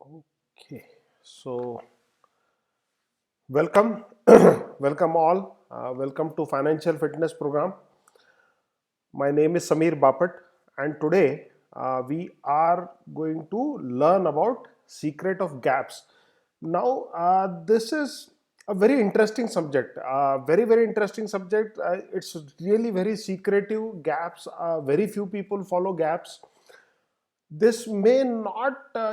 Okay, so welcome, welcome all. Welcome to Financial Fitness Program. My name is Samir Bapat, and today we are going to learn about secret of gaps. Now, this is a very interesting subject. Very interesting subject. It's really very secretive. Gaps. Very few people follow gaps. This may not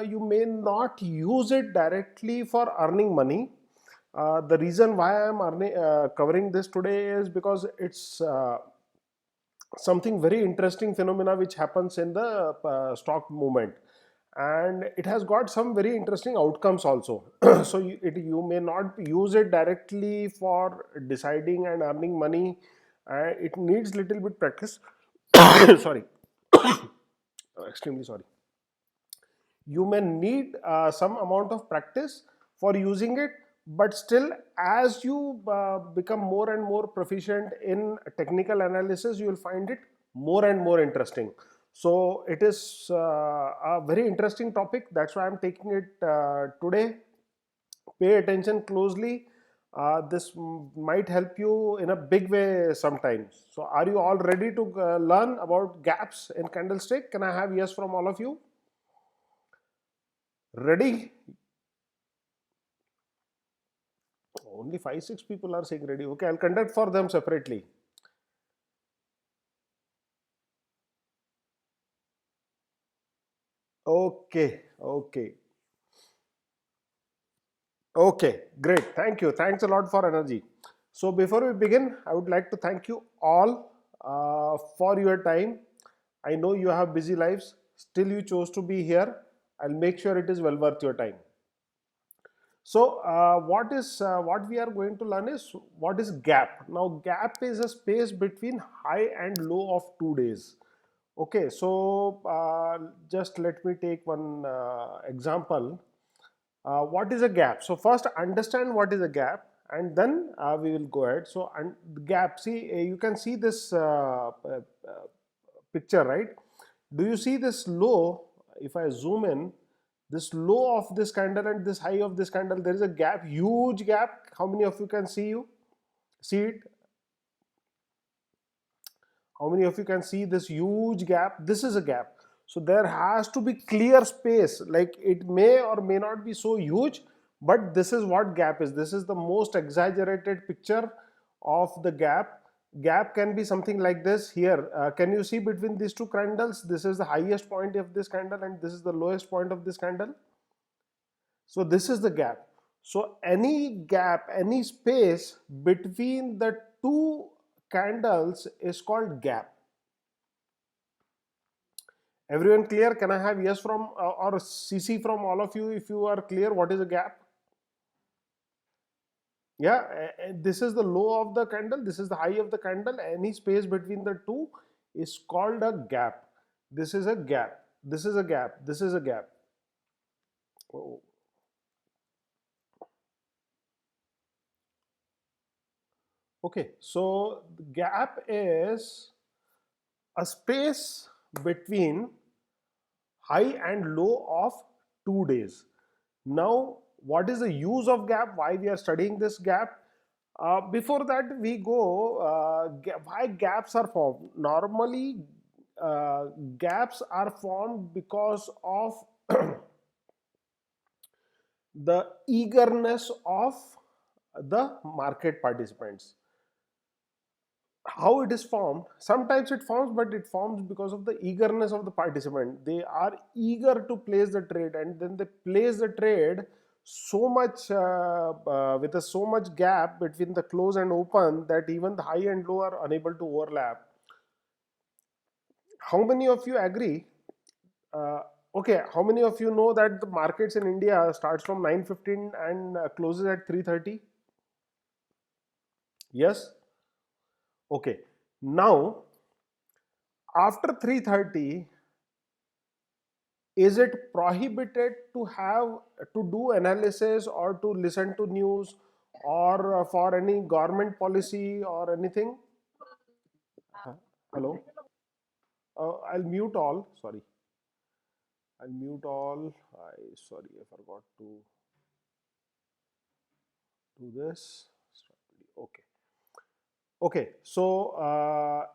you may not use it directly for earning money. The reason why I am covering this today is because it's something very interesting phenomena which happens in the stock movement, and it has got some very interesting outcomes also. So you may not use it directly for deciding and earning money. It needs little bit practice. Sorry, extremely sorry. You may need some amount of practice for using it, but still, as you become more and more proficient in technical analysis, you will find it more and more interesting. So it is a very interesting topic. That's why I'm taking it today. Pay attention closely. This might help you in a big way sometimes. So are you all ready to learn about gaps in candlestick? Can I have yes from all of you? Ready? Only 5 6 people are saying ready. Okay, I'll conduct for them separately. Okay. Okay, great. Thank you. Thanks a lot for energy. So before we begin, I would like to thank you all for your time. I know you have busy lives. Still, you chose to be here. I'll make sure it is well worth your time. So what we are going to learn is what is gap. Now, gap is a space between high and low of 2 days. Okay, so just let me take one example. What is a gap? So first understand what is a gap, and then we will go ahead. So gap, see, you can see this picture, right? Do you see this low? If I zoom in, this low of this candle and this high of this candle, there is a gap, huge gap. How many of you can see it? How many of you can see this huge gap? This is a gap. So there has to be clear space. Like, it may or may not be so huge, but this is what gap is. This is the most exaggerated picture of the gap. Gap can be something like this. Here, can you see between these two candles? This is the highest point of this candle and this is the lowest point of this candle. So this is the gap. So any gap, any space between the two candles is called gap. Everyone clear? Can I have yes from or CC from all of you if you are clear what is a gap? Yeah, this is the low of the candle, this is the high of the candle. Any space between the two is called a gap. This is a gap. This is a gap. This is a gap. Oh, okay, so the gap is a space between high and low of 2 days. Now, what is the use of gap? Why we are studying this gap? Before that, we go why gaps are formed. Normally, gaps are formed because of the eagerness of the market participants. How it is formed? Sometimes it forms, but it forms because of the eagerness of the participant. They are eager to place the trade, and then they place the trade so much with a so much gap between the close and open that even the high and low are unable to overlap. How many of you agree? uh, okay, how many of you know that the markets in India starts from 9:15 and closes at 3:30? Yes. Okay, now after 3:30, is it prohibited to have to do analysis or to listen to news or for any government policy or anything? Hello. I'll mute all, sorry. I'll mute all. Sorry, I forgot to do this. Okay. Okay. So,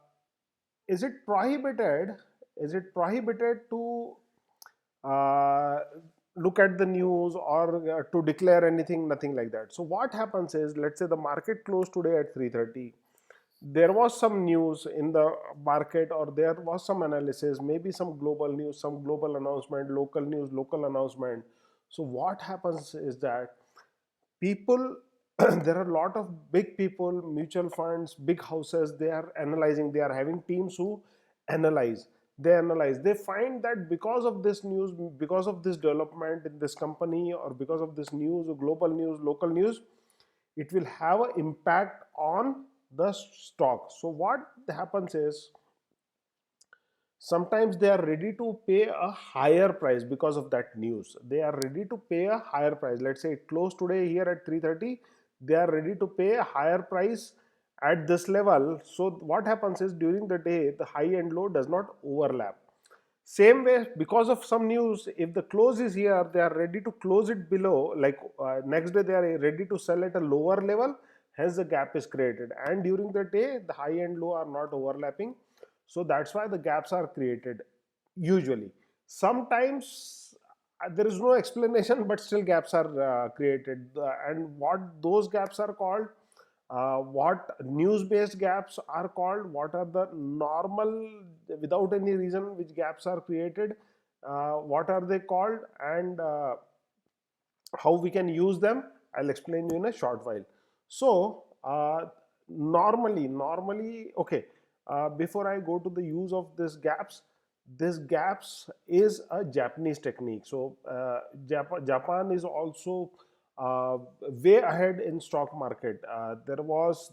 is it prohibited? Is it prohibited to uh, look at the news or to declare anything? Nothing like that. So what happens is, let's say the market closed today at 3:30. There was some news in the market, or there was some analysis, maybe some global news, some global announcement, local news, local announcement. So what happens is that people there are a lot of big people, mutual funds, big houses, they are analyzing, they are having teams who analyze, they find that because of this news, because of this development in this company, or because of this news, global news, local news, it will have an impact on the stock. So what happens is, sometimes they are ready to pay a higher price because of that news. They are ready to pay a higher price. Let's say it closed today here at 3:30, they are ready to pay a higher price at this level. So what happens is, during the day the high and low does not overlap. Same way, because of some news, if the close is here, they are ready to close it below, like next day they are ready to sell at a lower level, hence the gap is created. And during the day the high and low are not overlapping, so that's why the gaps are created usually. Sometimes there is no explanation, but still gaps are created. And what those gaps are called, what news based gaps are called, what are the normal without any reason which gaps are created, what are they called, and how we can use them, I'll explain you in a short while. So normally, okay, before I go to the use of this gaps is a Japanese technique. So Japan is also way ahead in stock market.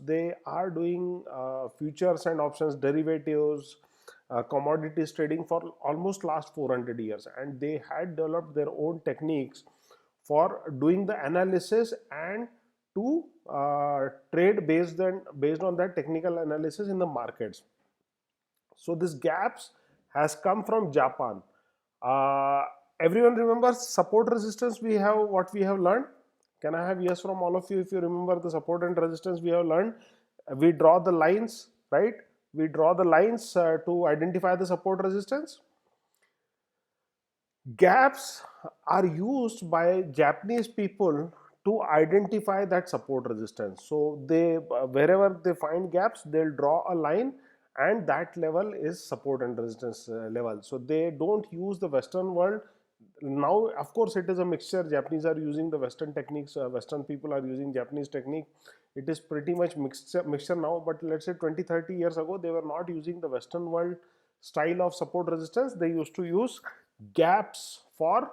They are doing futures and options, derivatives, commodities trading for almost last 400 years, and they had developed their own techniques for doing the analysis and to trade based on that technical analysis in the markets. So this gaps has come from Japan. uh, Everyone remembers support resistance? We have what we have learned. Can I have yes from all of you if you remember the support and resistance we have learned? We draw the lines, right? We draw the lines to identify the support resistance. Gaps are used by Japanese people to identify that support resistance. So they wherever they find gaps, they'll draw a line, and that level is support and resistance level. So they don't use the Western world. Now of course it is a mixture. Japanese are using the Western techniques, Western people are using Japanese technique. It is pretty much mixture now, but let's say 20-30 years ago they were not using the Western world style of support resistance. They used to use gaps for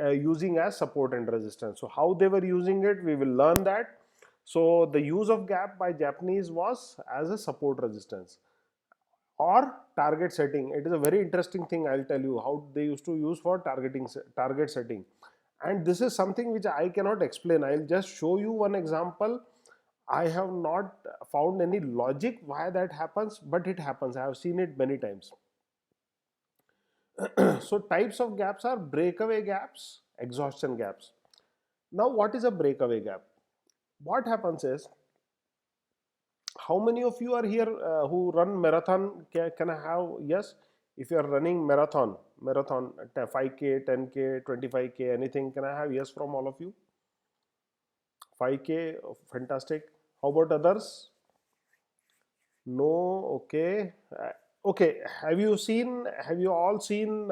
using as support and resistance. So how they were using it, we will learn that. So the use of gap by Japanese was as a support resistance or target setting. It is a very interesting thing. I'll tell you how they used to use for target setting. And this is something which I cannot explain. I'll just show you one example. I have not found any logic why that happens, but it happens. I have seen it many times. So types of gaps are breakaway gaps, exhaustion gaps. Now what is a breakaway gap? What happens is, how many of you are here who run marathon? Can I have yes? If you are running marathon 5k, 10k, 25k, anything, can I have yes from all of you? 5k, fantastic. How about others? No, okay. Okay, have you all seen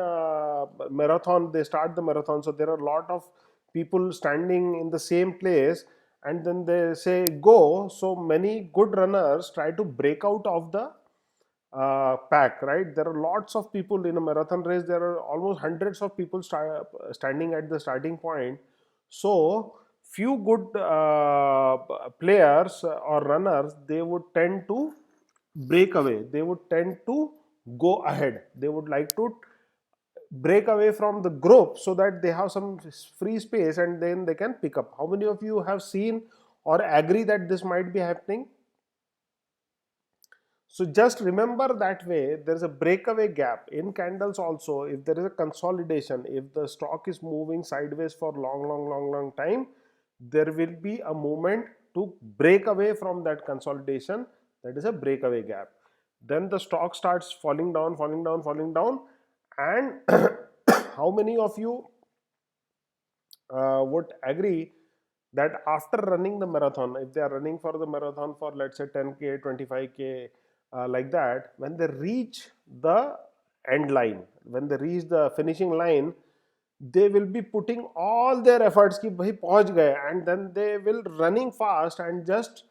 marathon? They start the marathon, so there are a lot of people standing in the same place, and then they say go. So many good runners try to break out of the pack, right? There are lots of people in a marathon race. There are almost hundreds of people standing at the starting point. So few good players or runners, they would tend to break away. They would tend to go ahead. They would like to break away from the group so that they have some free space and then they can pick up. How many of you have seen or agree that this might be happening? So just remember that way there is a breakaway gap in candles also. If there is a consolidation, if the stock is moving sideways for long time, there will be a movement to break away from that consolidation. That is a breakaway gap. Then the stock starts falling down, falling down, and how many of you would agree that after running the marathon, if they are running for the marathon for let's say 10K, 25K, like that, when they reach the end line, when they reach the finishing line, they will be putting all their efforts ki bhai pahunch gaye, and then they will running fast and just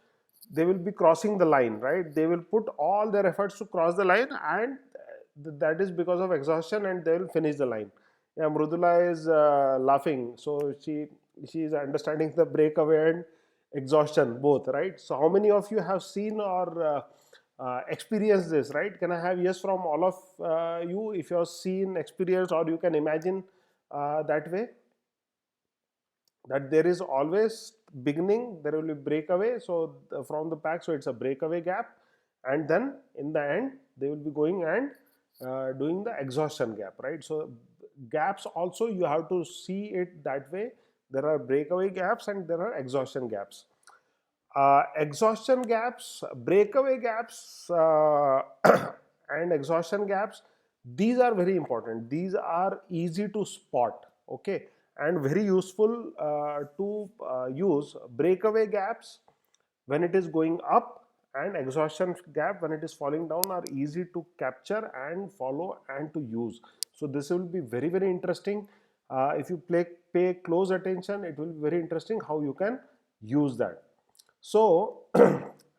they will be crossing the line, right? They will put all their efforts to cross the line, and that is because of exhaustion, and they will finish the line. Yeah, Mrudula is laughing, so she is understanding the breakaway and exhaustion both, right? So how many of you have seen or experienced this, right? Can I have yes from all of you if you have seen, experienced, or you can imagine that way, that there is always beginning, there will be breakaway, so from the pack, so it's a breakaway gap, and then in the end they will be going and doing the exhaustion gap, right? So gaps also you have to see it that way. There are breakaway gaps and there are exhaustion gaps. Exhaustion gaps, breakaway gaps, and exhaustion gaps, these are very important. These are easy to spot, okay, and very useful to use. Breakaway gaps when it is going up, and exhaustion gap when it is falling down, are easy to capture and follow and to use. So this will be very interesting. If you pay close attention, it will be very interesting how you can use that. So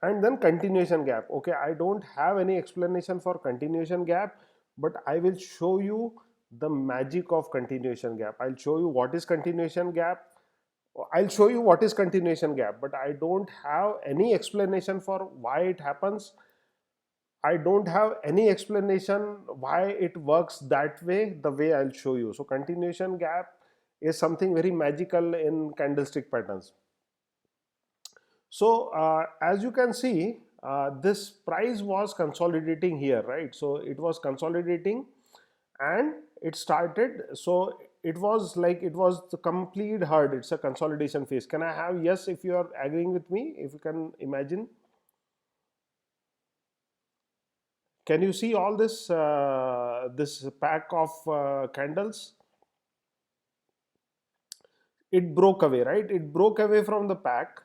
and then continuation gap. Okay, I don't have any explanation for continuation gap, but I will show you the magic of continuation gap. I'll show you what is continuation gap. I'll show you what is continuation gap, but I don't have any explanation for why it happens. I don't have any explanation why it works that way, the way I'll show you. So continuation gap is something very magical in candlestick patterns. So as you can see, this price was consolidating here, right? So it was consolidating and it started. So it was like it was the complete herd. It's a consolidation phase. Can I have yes if you are agreeing with me? If you can imagine. Can you see all this this pack of candles? It broke away, right? It broke away from the pack.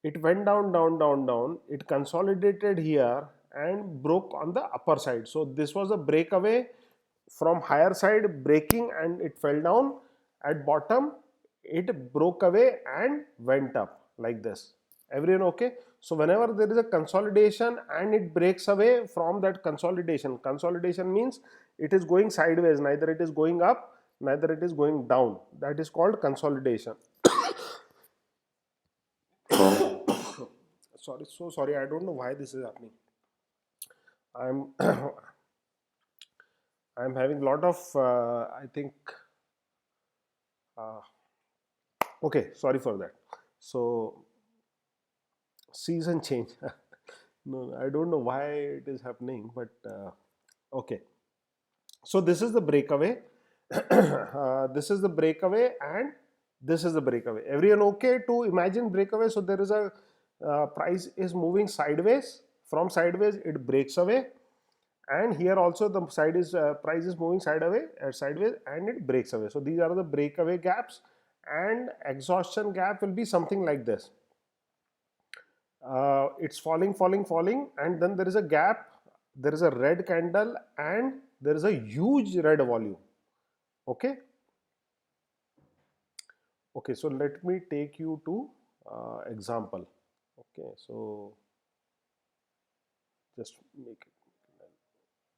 It went down, it consolidated here and broke on the upper side. So this was a breakaway from higher side, breaking, and it fell down. At bottom it broke away and went up like this. Everyone okay? So whenever there is a consolidation and it breaks away from that consolidation, consolidation means it is going sideways, neither it is going up, neither it is going down, that is called consolidation. Sorry, so sorry, I don't know why this is happening. I'm I'm having a lot of I think uh, okay, sorry for that. So season change. No, I don't know why it is happening, but okay. So this is the breakaway. This is the breakaway, and this is the breakaway. Everyone okay to imagine breakaway? So there is a price is moving sideways. From sideways, it breaks away, and here also the side is price is moving sideways, and it breaks away. So these are the breakaway gaps, and exhaustion gap will be something like this. It's falling, and then there is a gap, there is a red candle, and there is a huge red volume. Okay, okay, so let me take you to example. Okay, so just make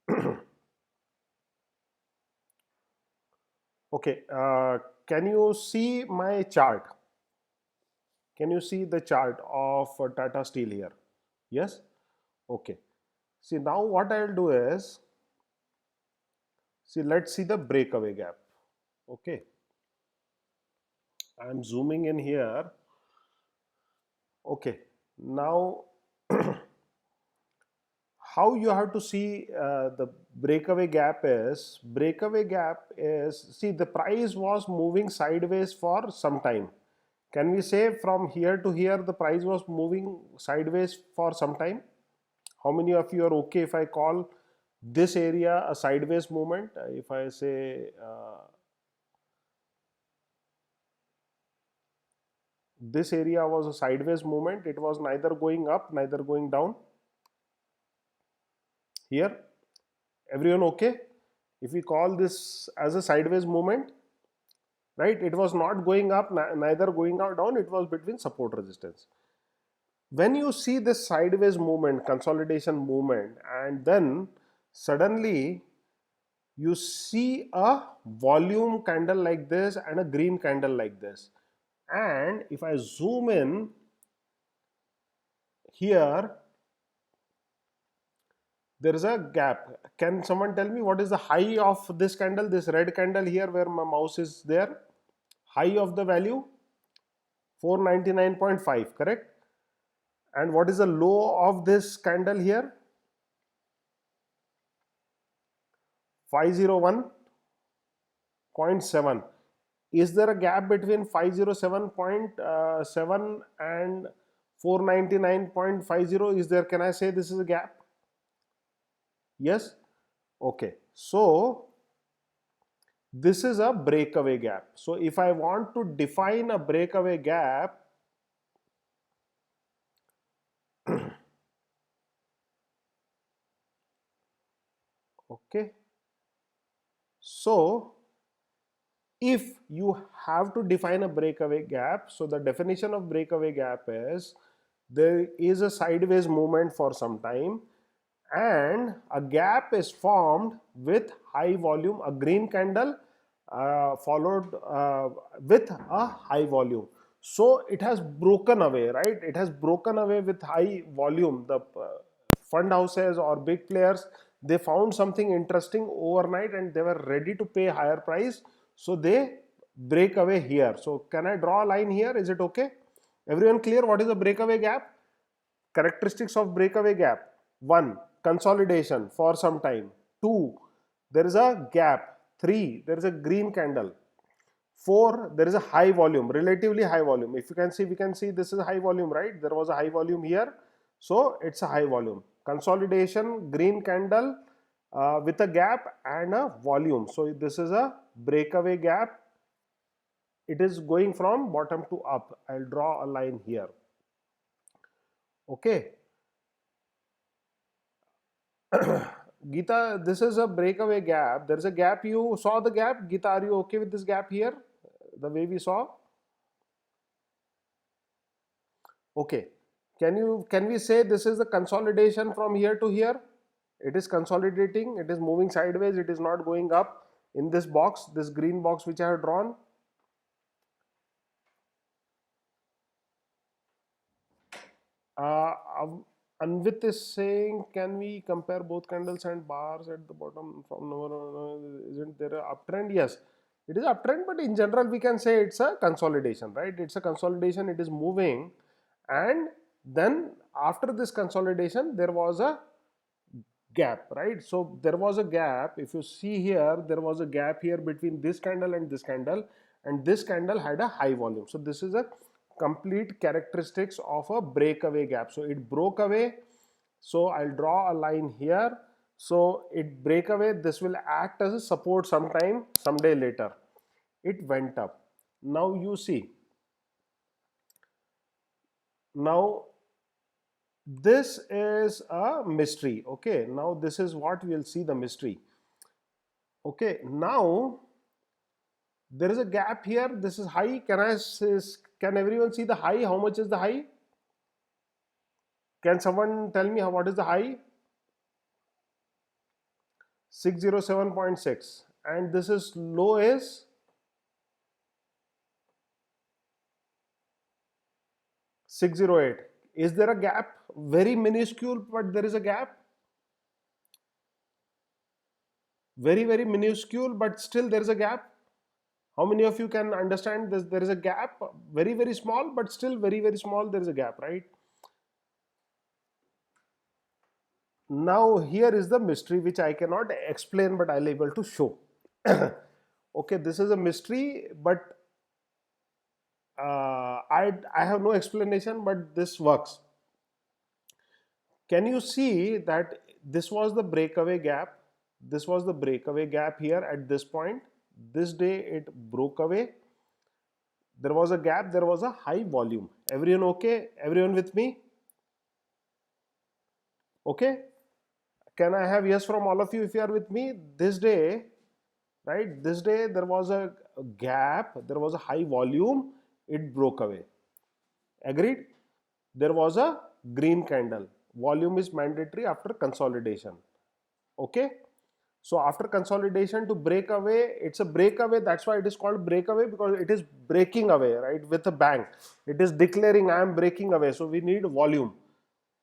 it. Okay, can you see my chart? Can you see the chart of Tata Steel here? Yes? Okay. See, now what I'll do is, see, let's see the breakaway gap. Okay. I'm zooming in here. Okay. Now, how you have to see the breakaway gap is, see the price was moving sideways for some time. Can we say from here to here the price was moving sideways for some time? How many of you are okay if I call this area a sideways movement? If I say this area was a sideways movement, it was neither going up neither going down. Here, everyone okay? If we call this as a sideways movement, right, it was not going up neither going down, it was between support resistance. When you see this sideways movement, consolidation movement, and then suddenly you see a volume candle like this and a green candle like this, and if I zoom in here, there is a gap. Can someone tell me what is the high of this candle, this red candle here where my mouse is there? High of the value 499.5, correct? And what is the low of this candle here? 501.7. Is there a gap between 507.7 and 499.50? Is there? Can I say this is a gap? Yes? Okay. So this is a breakaway gap. So if I want to define a breakaway gap, okay. So if you have to define a breakaway gap, so the definition of breakaway gap is there is a sideways movement for some time and a gap is formed with high volume, a green candle followed with a high volume. So it has broken away, right? It has broken away with high volume. The fund houses or big players, they found something interesting overnight and they were ready to pay higher price. So they break away here. So can I draw a line here? Is it okay? Everyone clear what is a breakaway gap? Characteristics of breakaway gap: 1. Consolidation for some time. 2. There is a gap. 3. There is a green candle. 4. There is a high volume, relatively high volume. If you can see, we can see this is a high volume, right? There was a high volume here, so it's a high volume. Consolidation, green candle with a gap and a volume. So this is a breakaway gap. It is going from bottom to up. I'll draw a line here. Okay. Geeta, this is a breakaway gap. There is a gap. You saw the gap. Geeta, are you okay with this gap here? The way we saw? Okay. Can we say this is the consolidation from here to here? It is consolidating. It is moving sideways. It is not going up in this box, this green box which I have drawn. Anvit is saying, can we compare both candles and bars at the bottom from no, isn't there a uptrend? Yes, it is uptrend, but in general we can say it's a consolidation, right? It's a consolidation, it is moving, and then after this consolidation there was a gap, right? So there was a gap. If you see here, there was a gap here between this candle and this candle, and this candle had a high volume. So this is a complete characteristics of a breakaway gap. So it broke away. So I'll draw a line here. So it break away. This will act as a support sometime, someday later. It went up. Now you see. Now this is a mystery. Okay, now this is what we'll see, the mystery. Okay, now there is a gap here. This is high. Can everyone see the high? How much is the high? Can someone tell me what is the high? 607.6, and this is low is 608. Is there a gap? Very minuscule, but there is a gap. Very, very minuscule, but still there is a gap. How many of you can understand this? There is a gap, very, very small, but still very, very small. There is a gap, right? Now here is the mystery which I cannot explain, but I'll able to show. Okay, this is a mystery, but I have no explanation, but this works. Can you see that this was the breakaway gap? This was the breakaway gap here at this point. This day it broke away. There was a gap, there was a high volume. Everyone okay? Everyone with me? Okay? Can I have yes from all of you if you are with me? This day, right? This day there was a gap, there was a high volume, it broke away. Agreed? There was a green candle. Volume is mandatory after consolidation. Okay? So after consolidation to break away, it's a breakaway. That's why it is called breakaway, because it is breaking away, right? With a bang. It is declaring I am breaking away. So we need volume.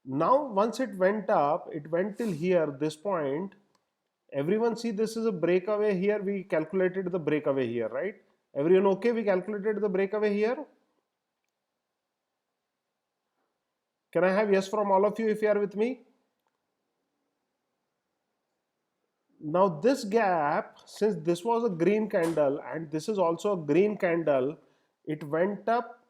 Now once it went up, it went till here, this point. Everyone see this is a breakaway here. We calculated the breakaway here, right? Everyone okay? We calculated the breakaway here. Can I have yes from all of you if you are with me? Now this gap, since this was a green candle and this is also a green candle, it went up,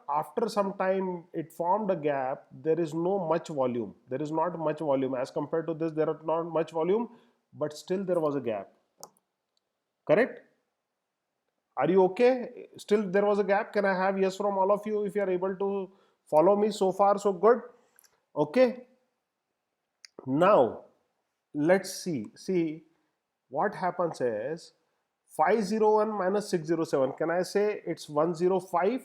after some time it formed a gap. There is no much volume, there is not much volume as compared to this. There are not much volume, but still there was a gap. Correct? Are you okay? Still there was a gap. Can I have yes from all of you if you are able to follow me? So far so good. Okay, now let's see what happens is 501 minus 607. Can I say it's 105?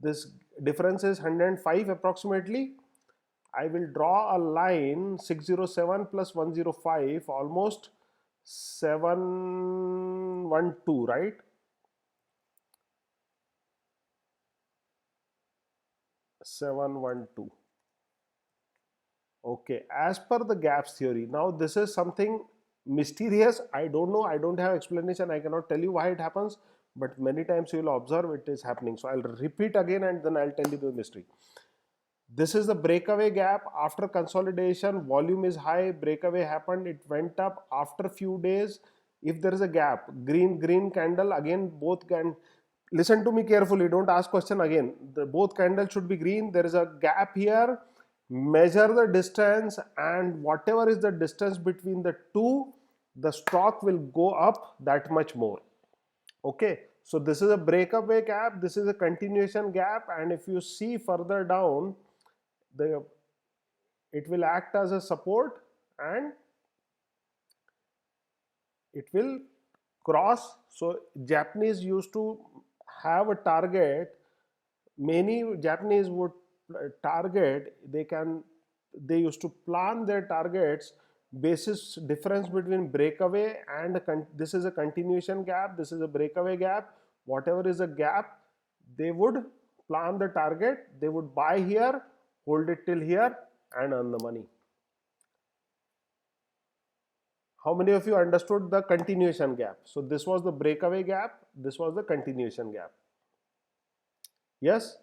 This difference is 105 approximately. I will draw a line. 607 plus 105, almost 712, right? Seven one two. Okay, as per the gaps theory, now this is something mysterious. I don't know, I don't have explanation, I cannot tell you why it happens, but many times you will observe it is happening. So I'll repeat again and then I'll tell you the mystery. This is the breakaway gap. After consolidation, volume is high, breakaway happened, it went up. After few days, if there is a gap, green candle, again both can listen to me carefully, don't ask question again. Both candles should be green. There is a gap here. Measure the distance, and whatever is the distance between the two, the stock will go up that much more. Okay, so this is a breakaway gap, this is a continuation gap, and if you see further down, it will act as a support and it will cross. So Japanese used to have a target. Many Japanese would target, they used to plan their targets basis difference between breakaway and this is a continuation gap, this is a breakaway gap. Whatever is a gap, they would plan the target, they would buy here, hold it till here and earn the money. How many of you understood the continuation gap? So this was the breakaway gap, this was the continuation gap. Yes?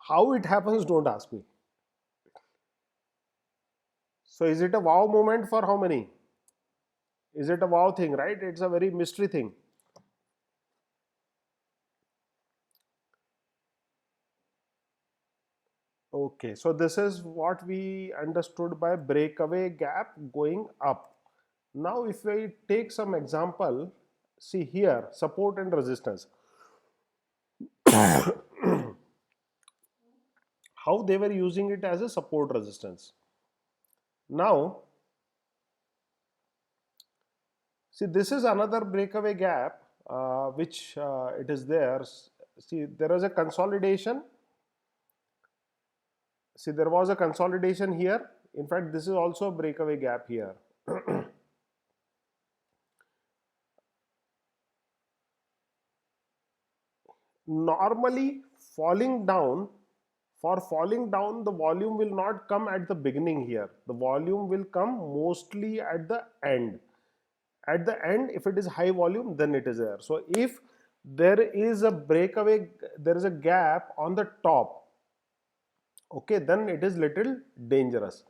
How it happens, don't ask me. So is it a wow moment for how many? Is it a wow thing, right? It's a very mystery thing. Okay, so this is what we understood by breakaway gap going up. Now if we take some example, see here, support and resistance. How they were using it as a support resistance. Now, see this is another breakaway gap which it is there. See, there is a consolidation. See, there was a consolidation here. In fact, this is also a breakaway gap here. Normally, falling down, for falling down, the volume will not come at the beginning here. The volume will come mostly at the end. At the end, if it is high volume, then it is there. So if there is a breakaway, there is a gap on the top, okay, then it is little dangerous.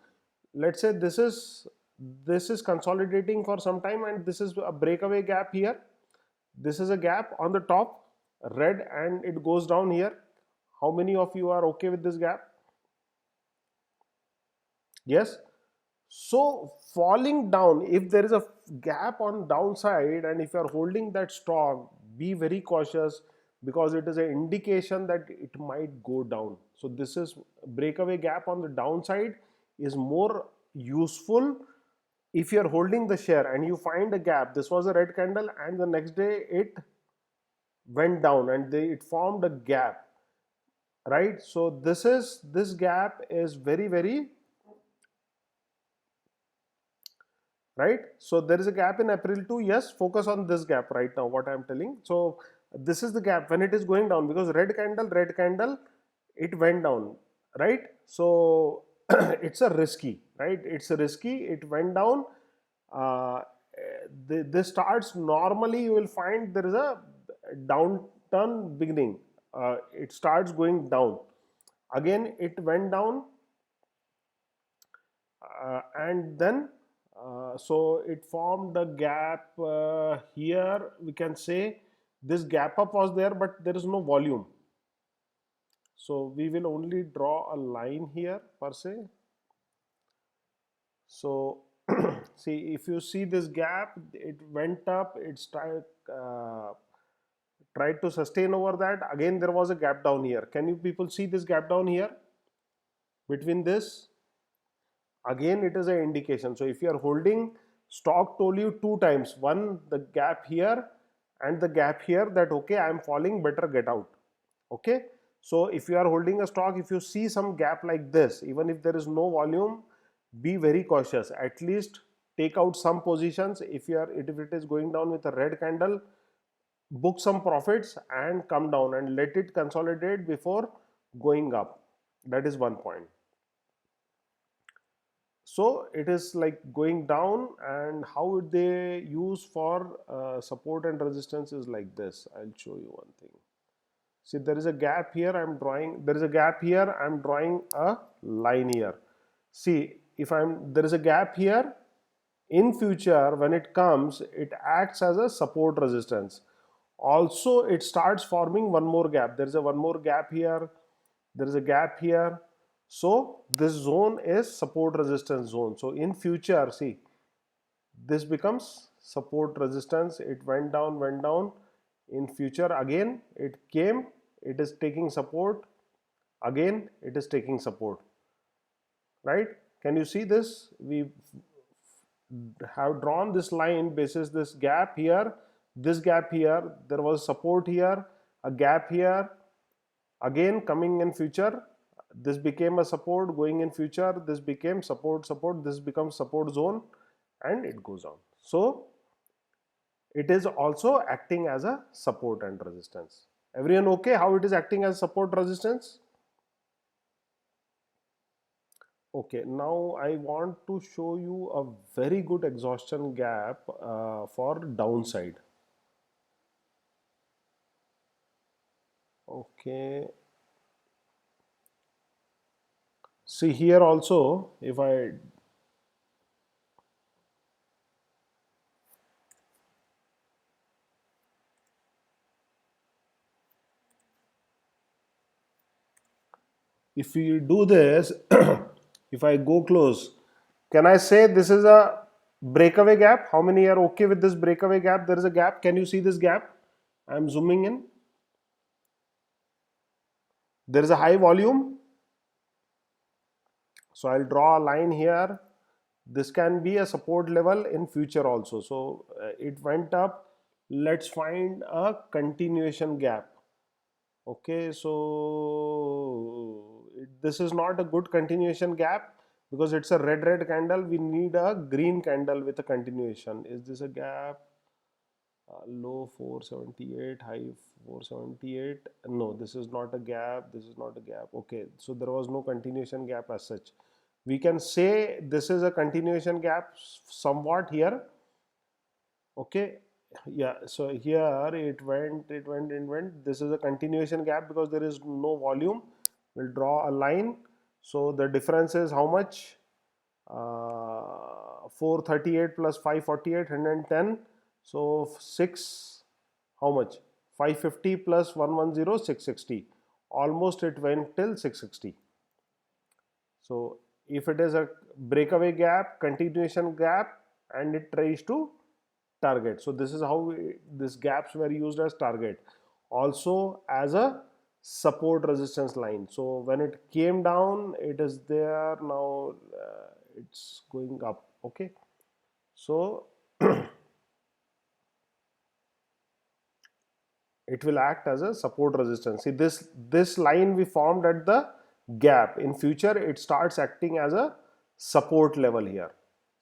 let's say this is consolidating for some time, and this is a breakaway gap here. This is a gap on the top, red, and it goes down here. How many of you are okay with this gap? Yes. So falling down, if there is a gap on downside and if you are holding that stock, be very cautious, because it is an indication that it might go down. So this is breakaway gap on the downside is more useful if you are holding the share and you find a gap. This was a red candle and the next day it went down and it formed a gap, right? So this gap is very right. So there is a gap in April too. Yes, focus on this gap right now, what I am telling. So this is the gap when it is going down, because red candle, it went down, right? So it's a risky, right? It's a risky, it went down. This starts, normally you will find there is a downturn beginning. It starts going down. Again, it went down, and then so it formed a gap here. We can say this gap up was there, but there is no volume, so we will only draw a line here per se. So see, if you see this gap, it went up, it started tried to sustain over that. Again there was a gap down here. Can you people see this gap down here between this? Again it is an indication. So if you are holding stock, told you two times, one the gap here and the gap here, that okay, I am falling, better get out. Okay, so if you are holding a stock, if you see some gap like this, even if there is no volume, be very cautious. At least take out some positions. If it is going down with a red candle, book some profits and come down and let it consolidate before going up. That is one point. So it is like going down, and how they use for support and resistance is like this. I'll show you one thing. See, there is a gap here, I'm drawing, there is a gap here, I'm drawing a line here. See, if there is a gap here, in future when it comes, it acts as a support resistance. Also it starts forming one more gap. There is a one more gap here, there is a gap here. So this zone is support resistance zone. So in future, see, this becomes support resistance. It went down. In future again it came, it is taking support, again it is taking support, right? Can you see this? We have drawn this line basis this gap here, this gap here, there was support here, a gap here, again coming in future, this became a support, going in future this became support, this becomes support zone, and it goes on. So it is also acting as a support and resistance. Everyone okay how it is acting as support resistance? Okay, now I want to show you a very good exhaustion gap for downside. Okay, see here also, if we do this, if I go close, can I say this is a breakaway gap? How many are okay with this breakaway gap? There is a gap. Can you see this gap? I am zooming in. There is a high volume. So I'll draw a line here. This can be a support level in future also. So it went up. Let's find a continuation gap. Okay, so this is not a good continuation gap because it's a red candle. We need a green candle with a continuation. Is this a gap? Low 478, high 478. No, this is not a gap. This is not a gap. Okay, so there was no continuation gap as such. We can say this is a continuation gap somewhat here. Okay, yeah, so here it went. This is a continuation gap because there is no volume. We'll draw a line. So the difference is how much? 438 plus 548, 110. So 6, how much? 550 plus 110, 660. Almost it went till 660. So if it is a breakaway gap, continuation gap, and it tries to target. So this is how these gaps were used as target. Also as a support resistance line. So when it came down, it is there now. It's going up. Okay. So it will act as a support resistance. See, this line we formed at the gap. In future it starts acting as a support level here.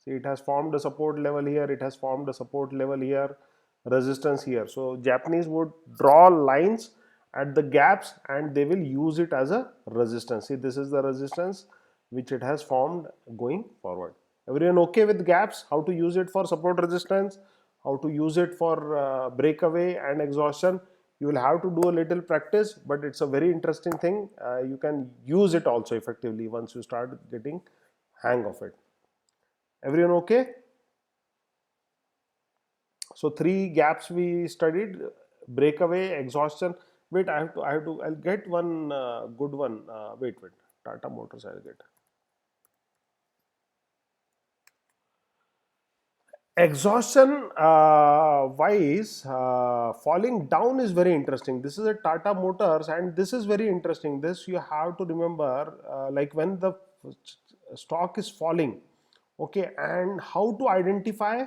See, it has formed a support level here, it has formed a support level here, resistance here. So Japanese would draw lines at the gaps and they will use it as a resistance. See, this is the resistance which it has formed going forward. Everyone okay with gaps? How to use it for support resistance, how to use it for breakaway and exhaustion? You will have to do a little practice, but it's a very interesting thing. You can use it also effectively once you start getting hang of it. Everyone okay? So three gaps we studied: breakaway, exhaustion. Wait, I'll get one good one. Wait. Tata Motors, I'll get. Exhaustion wise, falling down is very interesting. This is a Tata Motors, and this is very interesting. This you have to remember, like when the stock is falling, okay, and how to identify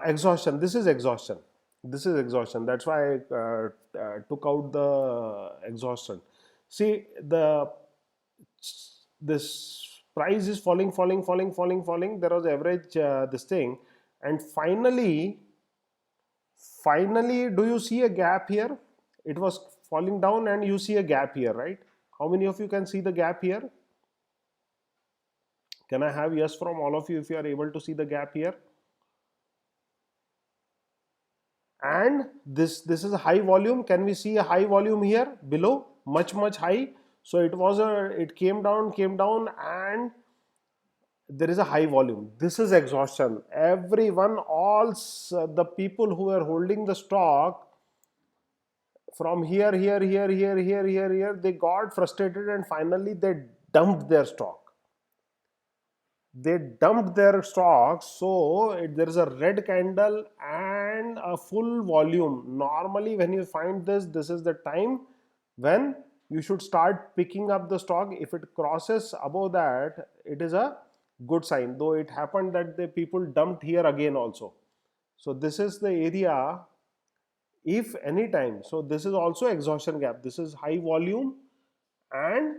exhaustion. This is exhaustion. This is exhaustion. That's why I took out the exhaustion. See, this price is falling. There was average this thing, and finally, do you see a gap here? It was falling down, and you see a gap here, right? How many of you can see the gap here? Can I have yes from all of you if you are able to see the gap here? And this is a high volume. Can we see a high volume here below? Much high. So it came down, and there is a high volume. This is exhaustion. Everyone, the people who are holding the stock from here, they got frustrated and finally they dumped their stock. They dumped their stocks. So there is a red candle and a full volume. Normally when you find this is the time when you should start picking up the stock. If it crosses above that, it is a good sign, though it happened that the people dumped here again also. So this is the area. If any time, so this is also exhaustion gap. This is high volume and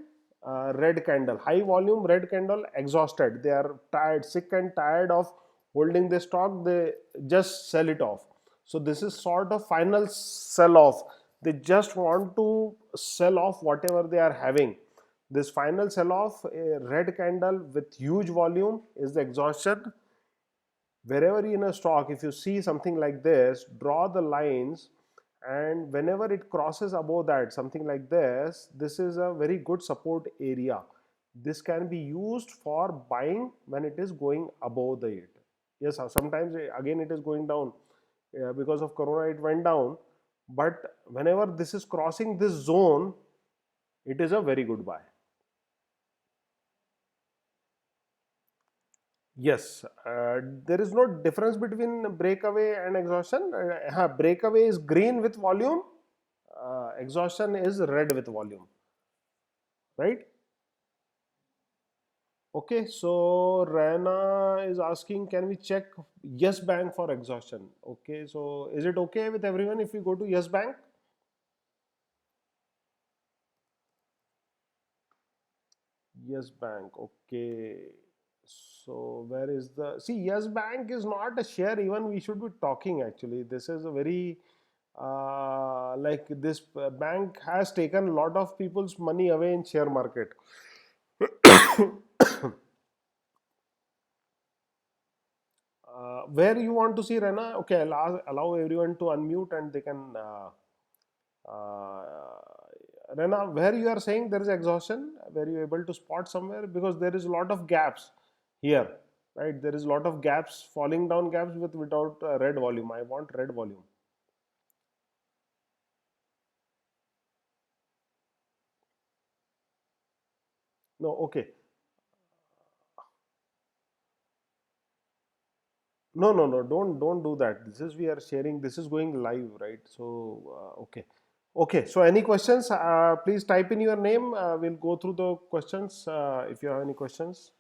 red candle. High volume, red candle, exhausted. They are tired, sick and tired of holding the stock. They just sell it off. So this is sort of final sell off. They just want to sell off whatever they are having. This final sell off, a red candle with huge volume, is the exhaustion. Wherever in a stock, if you see something like this, draw the lines, and whenever it crosses above that, something like this is a very good support area. This can be used for buying when it is going above the it. Yes, sometimes again it is going down. Because of corona it went down, but whenever this is crossing this zone, it is a very good buy. Yes, there is no difference between breakaway and exhaustion. Breakaway is green with volume, exhaustion is red with volume, right? Okay, so Rana is asking, can we check Yes Bank for exhaustion? Okay, so is it okay with everyone if we go to Yes Bank? Yes Bank, okay. So where is the, see, Yes Bank is not a share even we should be talking actually. This is a very like this bank has taken a lot of people's money away in share market. Where you want to see Rena? Okay, allow everyone to unmute and they can Rena, where you are saying there is exhaustion, were you able to spot somewhere? Because there is a lot of gaps. here, right? There is a lot of gaps, falling down gaps with without red volume. I want red volume. No, okay. No, no, no, don't do that. This is, we are sharing, this is going live, right? So okay. Okay, so any questions, please type in your name. We'll go through the questions if you have any questions.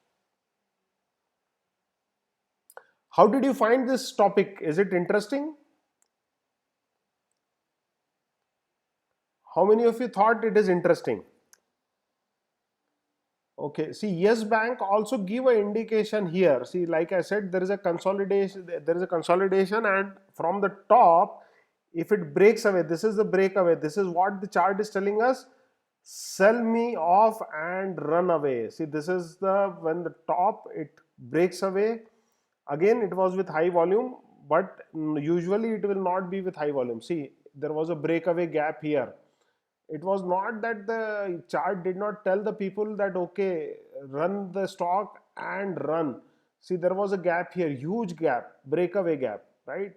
How did you find this topic? Is it interesting? How many of you thought it is interesting? Okay, see, Yes Bank also give an indication here. See, like I said, there is a consolidation. There is a consolidation, and from the top, if it breaks away, this is the breakaway. This is what the chart is telling us. Sell me off and run away. See, this is the, when the top it breaks away. Again, it was with high volume, but usually it will not be with high volume. See, there was a breakaway gap here. It was not that the chart did not tell the people that okay, run the stock and run. See, there was a gap here, huge gap, breakaway gap, right?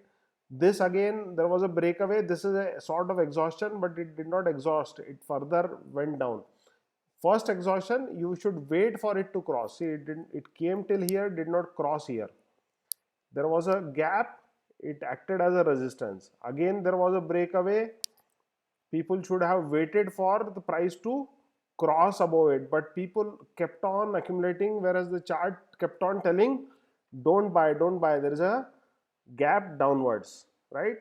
This again, there was a breakaway. This is a sort of exhaustion, but it did not exhaust. It further went down. First exhaustion, you should wait for it to cross. See, it didn't, it came till here, did not cross here. There was a gap, it acted as a resistance. Again, there was a breakaway. People should have waited for the price to cross above it, but people kept on accumulating, whereas the chart kept on telling don't buy, don't buy. There is a gap downwards, right?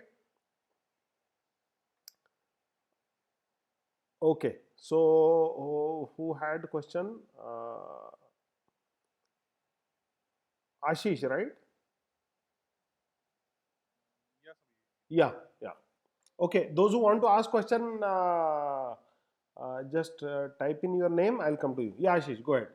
Okay, so who had question? Ashish, right? Yeah, yeah. Okay, those who want to ask question, just type in your name. I'll come to you. Yeah, Ashish, go ahead.